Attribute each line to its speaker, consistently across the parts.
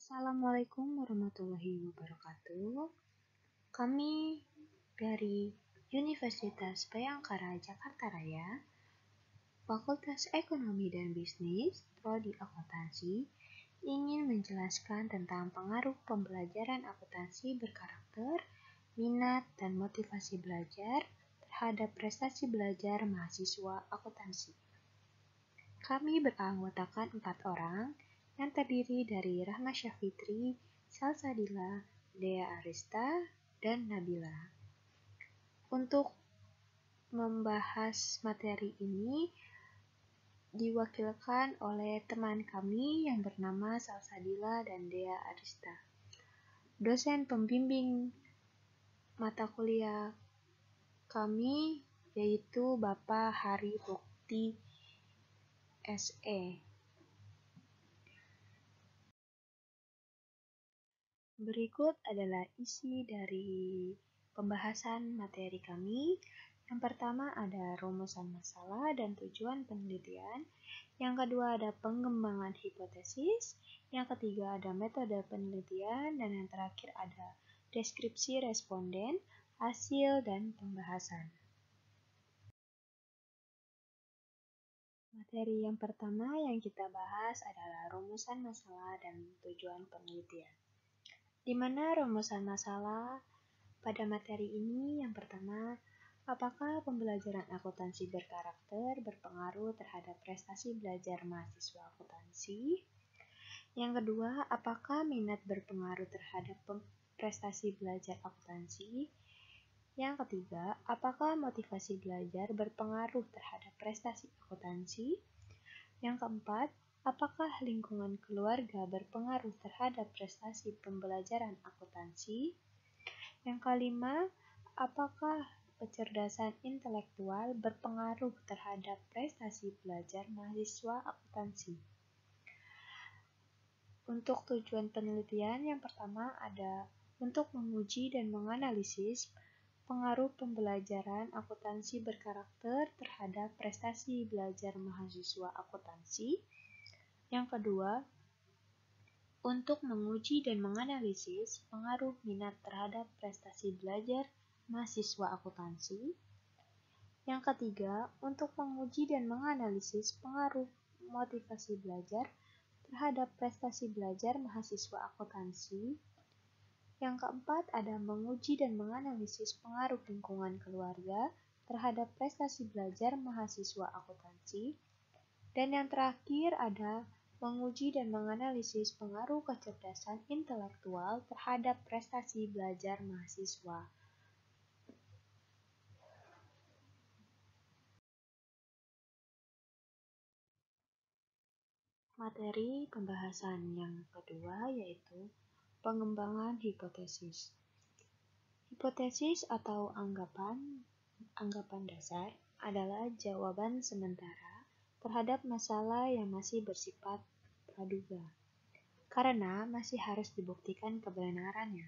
Speaker 1: Assalamualaikum warahmatullahi wabarakatuh. Kami dari Universitas Bhayangkara Jakarta Raya, Fakultas Ekonomi dan Bisnis, Prodi Akuntansi, ingin menjelaskan tentang pengaruh pembelajaran akuntansi berkarakter, minat, dan motivasi belajar terhadap prestasi belajar mahasiswa akuntansi. Kami beranggotakan 4 orang, yang terdiri dari Rahma Syafitri, Salsabila, Dea Arista, dan Nabila. Untuk membahas materi ini diwakilkan oleh teman kami yang bernama Salsabila dan Dea Arista. Dosen pembimbing mata kuliah kami yaitu Bapak Hari Bukti SE. Berikut adalah isi dari pembahasan materi kami. Yang pertama ada rumusan masalah dan tujuan penelitian. Yang kedua ada pengembangan hipotesis. Yang ketiga ada metode penelitian. Dan yang terakhir ada deskripsi responden, hasil, dan pembahasan. Materi yang pertama yang kita bahas adalah rumusan masalah dan tujuan penelitian. Di mana rumusan masalah pada materi ini yang pertama, apakah pembelajaran akuntansi berkarakter berpengaruh terhadap prestasi belajar mahasiswa akuntansi? Yang kedua, apakah minat berpengaruh terhadap prestasi belajar akuntansi? Yang ketiga, apakah motivasi belajar berpengaruh terhadap prestasi akuntansi? Yang keempat, apakah lingkungan keluarga berpengaruh terhadap prestasi pembelajaran akuntansi? Yang kelima, apakah kecerdasan intelektual berpengaruh terhadap prestasi belajar mahasiswa akuntansi? Untuk tujuan penelitian yang pertama ada untuk menguji dan menganalisis pengaruh pembelajaran akuntansi berkarakter terhadap prestasi belajar mahasiswa akuntansi. Yang kedua, untuk menguji dan menganalisis pengaruh minat terhadap prestasi belajar mahasiswa akuntansi. Yang ketiga, untuk menguji dan menganalisis pengaruh motivasi belajar terhadap prestasi belajar mahasiswa akuntansi. Yang keempat, ada menguji dan menganalisis pengaruh lingkungan keluarga terhadap prestasi belajar mahasiswa akuntansi. Dan yang terakhir ada menguji dan menganalisis pengaruh kecerdasan intelektual terhadap prestasi belajar mahasiswa. Materi pembahasan yang kedua yaitu pengembangan hipotesis. Hipotesis atau anggapan dasar adalah jawaban sementara terhadap masalah yang masih bersifat praduga, karena masih harus dibuktikan kebenarannya.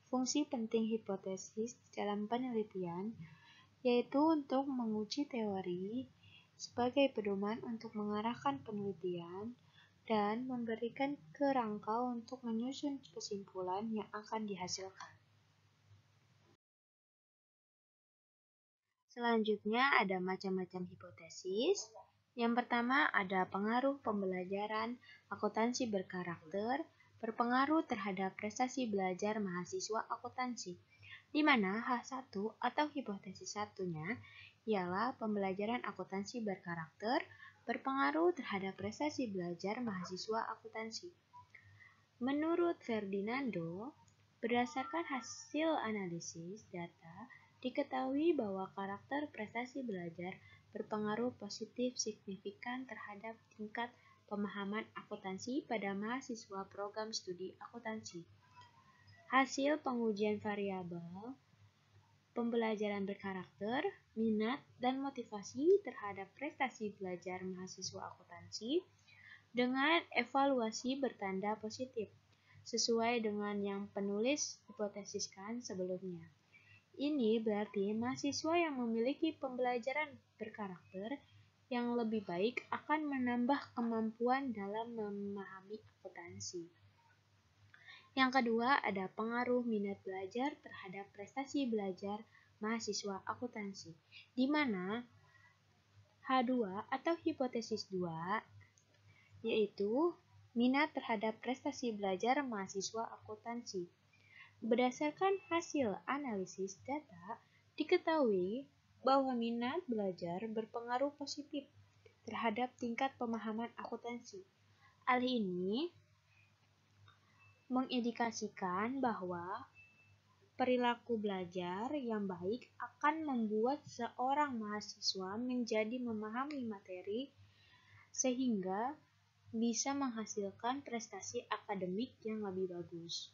Speaker 1: Fungsi penting hipotesis dalam penelitian yaitu untuk menguji teori sebagai pedoman untuk mengarahkan penelitian dan memberikan kerangka untuk menyusun kesimpulan yang akan dihasilkan. Selanjutnya ada macam-macam hipotesis. Yang pertama ada pengaruh pembelajaran akuntansi berkarakter berpengaruh terhadap prestasi belajar mahasiswa akuntansi, di mana H1 atau hipotesis satunya ialah pembelajaran akuntansi berkarakter berpengaruh terhadap prestasi belajar mahasiswa akuntansi. Menurut Ferdinando, berdasarkan hasil analisis data, diketahui bahwa karakter prestasi belajar berpengaruh positif signifikan terhadap tingkat pemahaman akuntansi pada mahasiswa program studi akuntansi. Hasil pengujian variabel pembelajaran berkarakter, minat, dan motivasi terhadap prestasi belajar mahasiswa akuntansi dengan evaluasi bertanda positif, sesuai dengan yang penulis hipotesiskan sebelumnya. Ini berarti mahasiswa yang memiliki pembelajaran berkarakter yang lebih baik akan menambah kemampuan dalam memahami akuntansi. Yang kedua, ada pengaruh minat belajar terhadap prestasi belajar mahasiswa akuntansi, di mana H2 atau hipotesis 2 yaitu minat terhadap prestasi belajar mahasiswa akuntansi. Berdasarkan hasil analisis data, diketahui bahwa minat belajar berpengaruh positif terhadap tingkat pemahaman akuntansi. Hal ini mengindikasikan bahwa perilaku belajar yang baik akan membuat seorang mahasiswa menjadi memahami materi sehingga bisa menghasilkan prestasi akademik yang lebih bagus.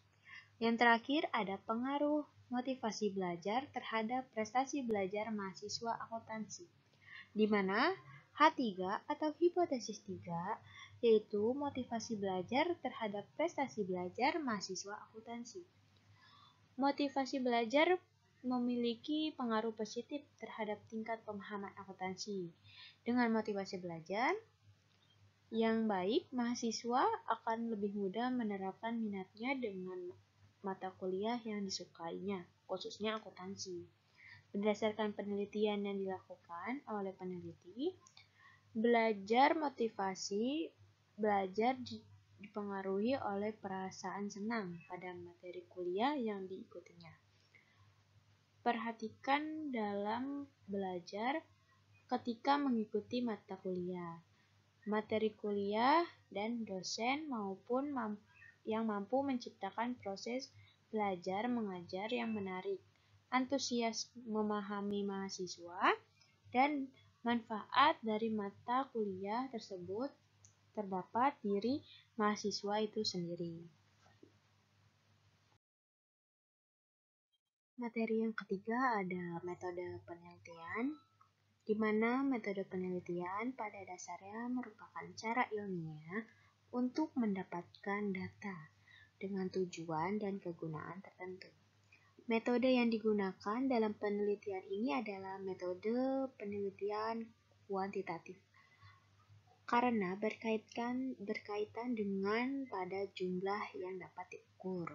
Speaker 1: Yang terakhir ada pengaruh motivasi belajar terhadap prestasi belajar mahasiswa akuntansi, di mana H3 atau hipotesis 3 yaitu motivasi belajar terhadap prestasi belajar mahasiswa akuntansi. Motivasi belajar memiliki pengaruh positif terhadap tingkat pemahaman akuntansi. Dengan motivasi belajar yang baik, mahasiswa akan lebih mudah menerapkan minatnya dengan mata kuliah yang disukainya, khususnya akuntansi. Berdasarkan penelitian yang dilakukan oleh peneliti, belajar motivasi belajar dipengaruhi oleh perasaan senang pada materi kuliah yang diikutinya. Perhatikan dalam belajar ketika mengikuti mata kuliah, materi kuliah, dan dosen maupun yang mampu menciptakan proses belajar mengajar yang menarik, antusias memahami mahasiswa, dan manfaat dari mata kuliah tersebut terdapat diri mahasiswa itu sendiri. Materi yang ketiga ada metode penelitian, di mana metode penelitian pada dasarnya merupakan cara ilmiah untuk mendapatkan data dengan tujuan dan kegunaan tertentu. Metode yang digunakan dalam penelitian ini adalah metode penelitian kuantitatif, karena berkaitan dengan pada jumlah yang dapat diukur.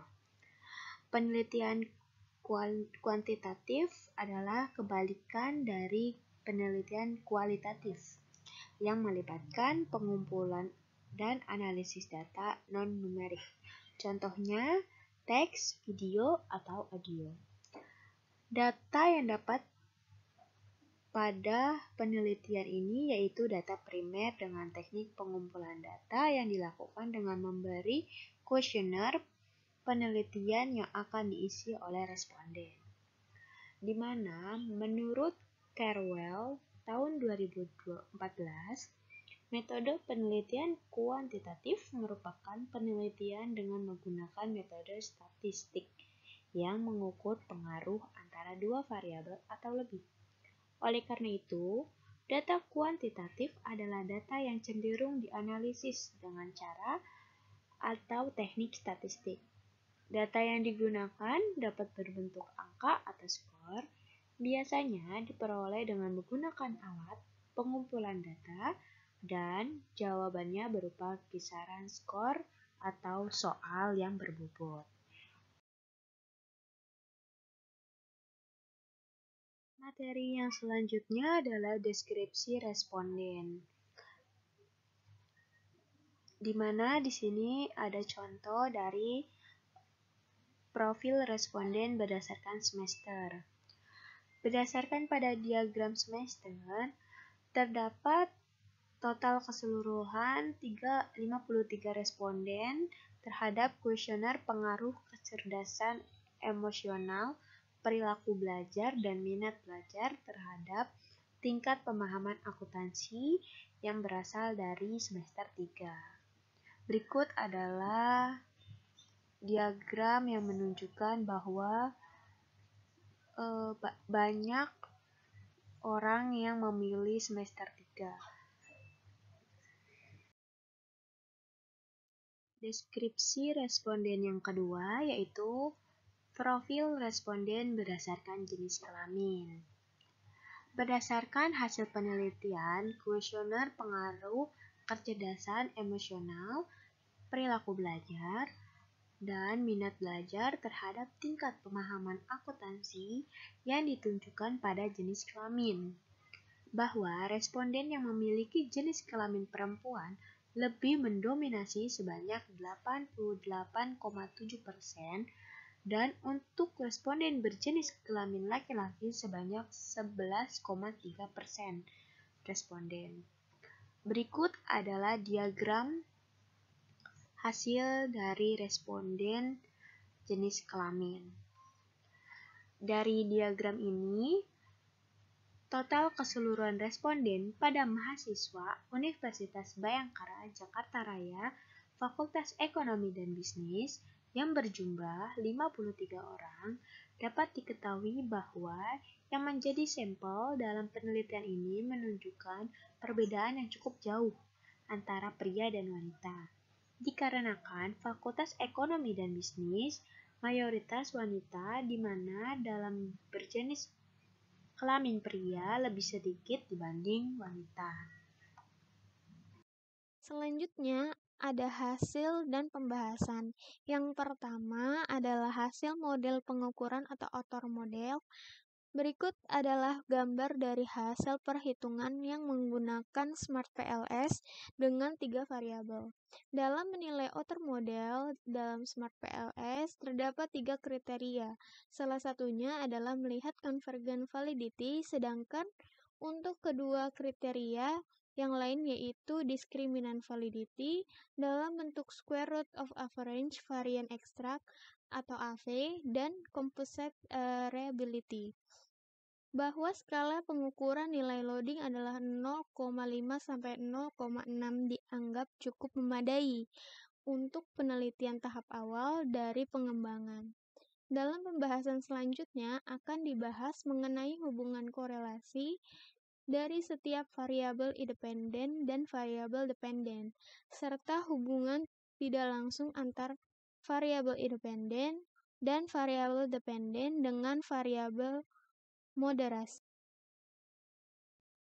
Speaker 1: Penelitian kuantitatif adalah kebalikan dari penelitian kualitatif yang melibatkan pengumpulan dan analisis data non-numerik. Contohnya, teks, video, atau audio. Data yang dapat pada penelitian ini yaitu data primer dengan teknik pengumpulan data yang dilakukan dengan memberi kuesioner penelitian yang akan diisi oleh responden. Di mana menurut Carwell tahun 2014, metode penelitian kuantitatif merupakan penelitian dengan menggunakan metode statistik yang mengukur pengaruh antara dua variabel atau lebih. Oleh karena itu, data kuantitatif adalah data yang cenderung dianalisis dengan cara atau teknik statistik. Data yang digunakan dapat berbentuk angka atau skor, biasanya diperoleh dengan menggunakan alat pengumpulan data, dan jawabannya berupa kisaran skor atau soal yang berbobot. Materi yang selanjutnya adalah deskripsi responden, di mana di sini ada contoh dari profil responden berdasarkan semester. Berdasarkan pada diagram semester, terdapat total keseluruhan 53 responden terhadap kuesioner pengaruh kecerdasan emosional, perilaku belajar, dan minat belajar terhadap tingkat pemahaman akuntansi yang berasal dari semester 3. Berikut adalah diagram yang menunjukkan bahwa banyak orang yang memilih semester 3. Deskripsi responden yang kedua yaitu profil responden berdasarkan jenis kelamin. Berdasarkan hasil penelitian, kuesioner pengaruh kecerdasan emosional, perilaku belajar, dan minat belajar terhadap tingkat pemahaman akuntansi yang ditunjukkan pada jenis kelamin. Bahwa responden yang memiliki jenis kelamin perempuan lebih mendominasi sebanyak 88,7% dan untuk responden berjenis kelamin laki-laki sebanyak 11,3% responden. Berikut adalah diagram hasil dari responden jenis kelamin. Dari diagram ini, total keseluruhan responden pada mahasiswa Universitas Bhayangkara Jakarta Raya, Fakultas Ekonomi dan Bisnis yang berjumlah 53 orang, dapat diketahui bahwa yang menjadi sampel dalam penelitian ini menunjukkan perbedaan yang cukup jauh antara pria dan wanita. Dikarenakan Fakultas Ekonomi dan Bisnis mayoritas wanita di mana dalam berjenis kelamin pria lebih sedikit dibanding wanita.
Speaker 2: Selanjutnya, ada hasil dan pembahasan. Yang pertama adalah hasil model pengukuran atau outer model. Berikut adalah gambar dari hasil perhitungan yang menggunakan Smart PLS dengan 3 variabel. Dalam menilai outer model dalam Smart PLS terdapat 3 kriteria. Salah satunya adalah melihat convergent validity, sedangkan untuk kedua kriteria yang lain yaitu discriminant validity dalam bentuk square root of average variance extract atau AV dan composite reliability. Bahwa skala pengukuran nilai loading adalah 0,5 sampai 0,6 dianggap cukup memadai untuk penelitian tahap awal dari pengembangan. Dalam pembahasan selanjutnya akan dibahas mengenai hubungan korelasi dari setiap variabel independen dan variabel dependen, serta hubungan tidak langsung antar variabel independen dan variabel dependen dengan variabel moderasi.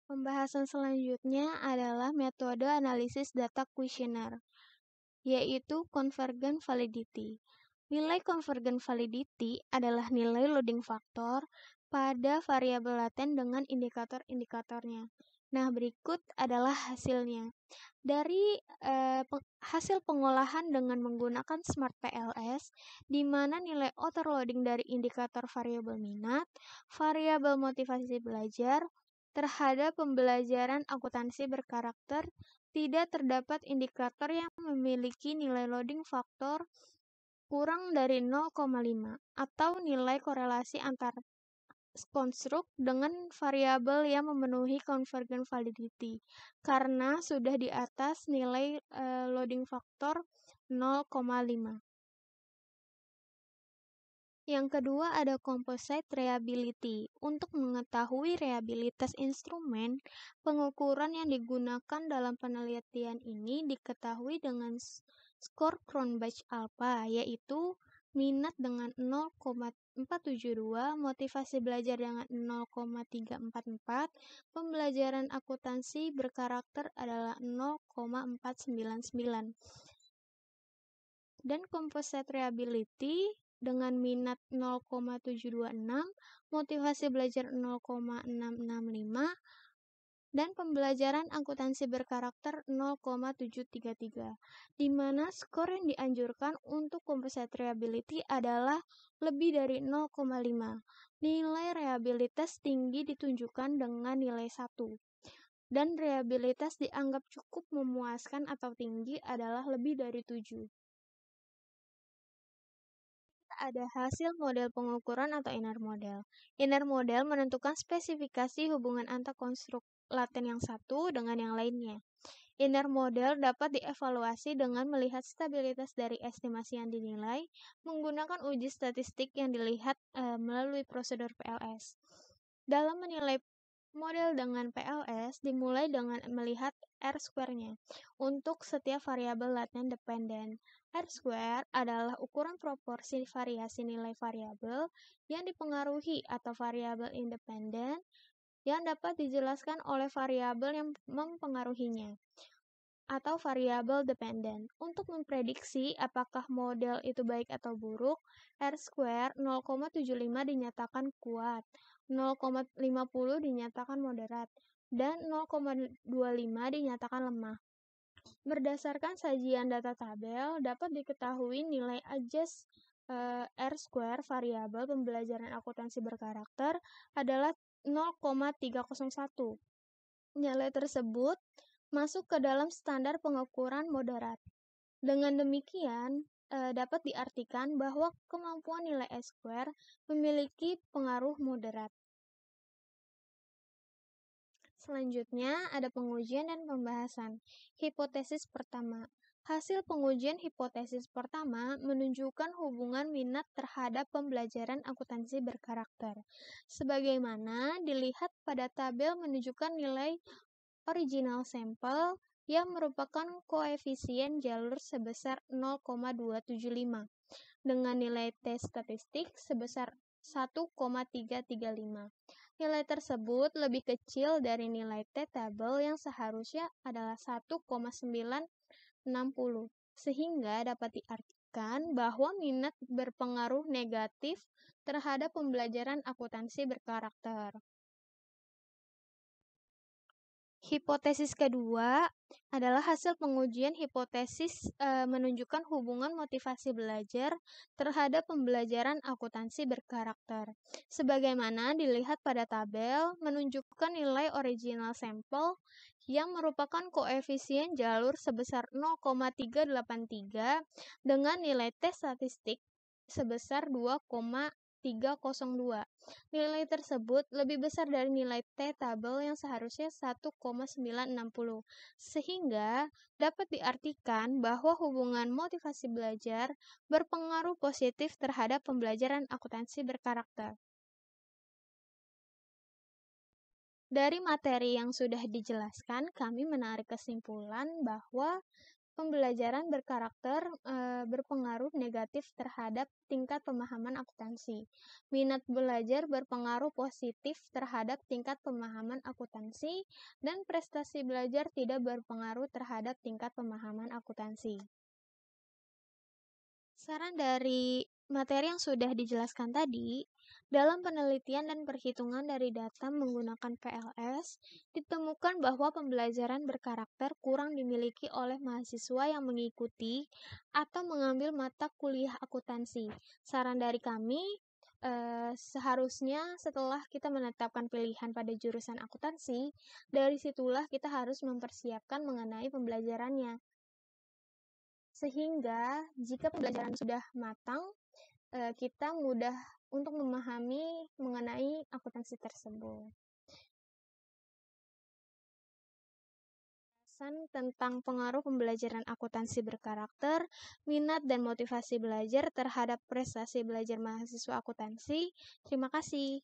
Speaker 2: Pembahasan selanjutnya adalah metode analisis data kuesioner, yaitu convergent validity. Nilai convergent validity adalah nilai loading factor pada variabel laten dengan indikator-indikatornya. Nah, berikut adalah hasilnya. Dari hasil pengolahan dengan menggunakan Smart PLS, di mana nilai outer loading dari indikator variabel minat, variabel motivasi belajar, terhadap pembelajaran akuntansi berkarakter, tidak terdapat indikator yang memiliki nilai loading faktor kurang dari 0,5 atau nilai korelasi antar konstruk dengan variabel yang memenuhi convergent validity karena sudah di atas nilai loading faktor 0,5. Yang kedua ada composite reliability. Untuk mengetahui reliabilitas instrumen, pengukuran yang digunakan dalam penelitian ini diketahui dengan skor Cronbach alpha, yaitu minat dengan 0,472, motivasi belajar dengan 0,344, pembelajaran akuntansi berkarakter adalah 0,499. Dan composite reliability dengan minat 0,726, motivasi belajar 0,665, dan pembelajaran akuntansi berkarakter 0,733, di mana skor yang dianjurkan untuk composite reliability adalah lebih dari 0,5. Nilai reliabilitas tinggi ditunjukkan dengan nilai 1, dan reliabilitas dianggap cukup memuaskan atau tinggi adalah lebih dari 7. Ada hasil model pengukuran atau inner model. Inner model menentukan spesifikasi hubungan antar konstruk laten yang satu dengan yang lainnya. Inner model dapat dievaluasi dengan melihat stabilitas dari estimasi yang dinilai menggunakan uji statistik yang dilihat melalui prosedur PLS. Dalam menilai model dengan PLS dimulai dengan melihat R-square-nya untuk setiap variabel laten dependen. R-square adalah ukuran proporsi variasi nilai variabel yang dipengaruhi atau variabel independen yang dapat dijelaskan oleh variabel yang mempengaruhinya. atau variable dependent. Untuk memprediksi apakah model itu baik atau buruk, R-square 0,75 dinyatakan kuat, 0,50 dinyatakan moderat, dan 0,25 dinyatakan lemah. Berdasarkan sajian data tabel, dapat diketahui nilai adjust R-square variabel pembelajaran akuntansi berkarakter adalah 0,301. Nilai tersebut masuk ke dalam standar pengukuran moderat. Dengan demikian, dapat diartikan bahwa kemampuan nilai S-square memiliki pengaruh moderat. Selanjutnya, ada pengujian dan pembahasan. Hipotesis pertama. Hasil pengujian hipotesis pertama menunjukkan hubungan minat terhadap pembelajaran akuntansi berkarakter. Sebagaimana dilihat pada tabel menunjukkan nilai original sampel yang merupakan koefisien jalur sebesar 0,275 dengan nilai T statistik sebesar 1,335. Nilai tersebut lebih kecil dari nilai T tabel yang seharusnya adalah 1,960, sehingga dapat diartikan bahwa minat berpengaruh negatif terhadap pembelajaran akuntansi berkarakter. Hipotesis kedua adalah hasil pengujian hipotesis menunjukkan hubungan motivasi belajar terhadap pembelajaran akuntansi berkarakter. Sebagaimana dilihat pada tabel, menunjukkan nilai original sampel yang merupakan koefisien jalur sebesar 0,383 dengan nilai T statistik sebesar 2,302. Nilai tersebut lebih besar dari nilai T tabel yang seharusnya 1,960, sehingga dapat diartikan bahwa hubungan motivasi belajar berpengaruh positif terhadap pembelajaran akuntansi berkarakter. Dari materi yang sudah dijelaskan, kami menarik kesimpulan bahwa pembelajaran berkarakter berpengaruh negatif terhadap tingkat pemahaman akuntansi. Minat belajar berpengaruh positif terhadap tingkat pemahaman akuntansi, dan prestasi belajar tidak berpengaruh terhadap tingkat pemahaman akuntansi. Saran dari materi yang sudah dijelaskan tadi, dalam penelitian dan perhitungan dari data menggunakan PLS, ditemukan bahwa pembelajaran berkarakter kurang dimiliki oleh mahasiswa yang mengikuti atau mengambil mata kuliah akuntansi. Saran dari kami, seharusnya setelah kita menetapkan pilihan pada jurusan akuntansi, dari situlah kita harus mempersiapkan mengenai pembelajarannya. Sehingga jika pembelajaran sudah matang, kita mudah untuk memahami mengenai akuntansi tersebut. Tentang pengaruh pembelajaran akuntansi berkarakter, minat dan motivasi belajar terhadap prestasi belajar mahasiswa akuntansi. Terima kasih.